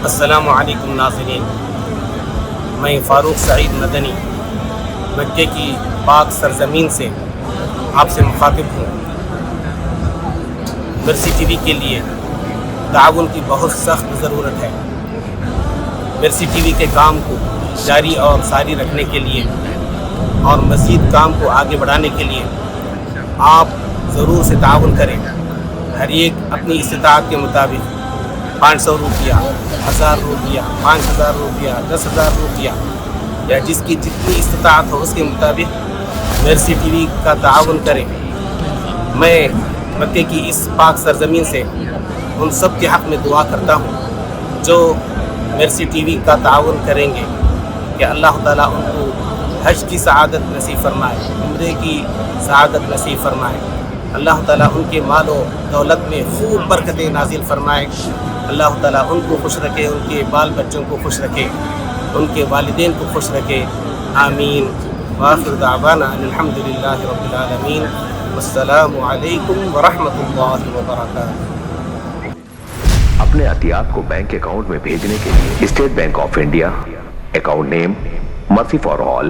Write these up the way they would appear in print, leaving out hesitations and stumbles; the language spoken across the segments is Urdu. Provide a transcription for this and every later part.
السلام علیکم ناظرین، میں فاروق سعید مدنی مکے کی پاک سرزمین سے آپ سے مخاطب ہوں۔ مرسی ٹی وی کے لیے تعاون کی بہت سخت ضرورت ہے۔ مرسی ٹی وی کے کام کو جاری اور ساری رکھنے کے لیے اور مزید کام کو آگے بڑھانے کے لیے آپ ضرور سے تعاون کریں۔ ہر ایک اپنی استطاعت کے مطابق 500 روپیہ، 1000 روپیہ، 5000 روپیہ، 10,000 روپیہ یا جس کی جتنی استطاعت ہو اس کے مطابق مرسی ٹی وی کا تعاون کریں۔ میں مکے کی اس پاک سرزمین سے ان سب کے حق میں دعا کرتا ہوں جو مرسی ٹی وی کا تعاون کریں گے کہ اللہ تعالیٰ ان کو حج کی سعادت نصیب فرمائے، عمرے کی سعادت نصیب فرمائے، اللہ تعالیٰ ان کے مال و دولت میں خوب برکتیں نازل فرمائے، اللہ تعالیٰ ان کو خوش رکھے، ان کے بال بچوں کو خوش رکھے، ان کے والدین کو خوش رکھے، آمین۔ وآخر دعوانا ان الحمد للہ رب العالمین، والسلام علیکم ورحمۃ اللہ وبرکاتہ۔ اپنے عطیات کو بینک اکاؤنٹ میں بھیجنے کے لیے State Bank of India, account name mercy for all,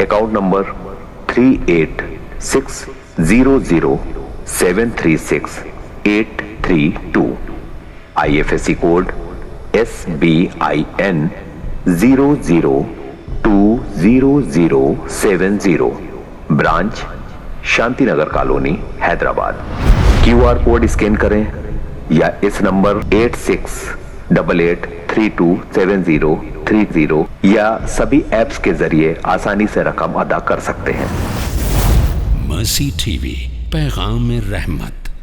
account number 38600736832832، IFSC code SBIN 00200070، branch Shanti Nagar colony Hyderabad. QR code scan کریں یا اس نمبر 8688327030 یا سبھی ایپس کے ذریعے آسانی سے رقم ادا کر سکتے ہیں۔ مرسی ٹی وی، پیغام رحمت۔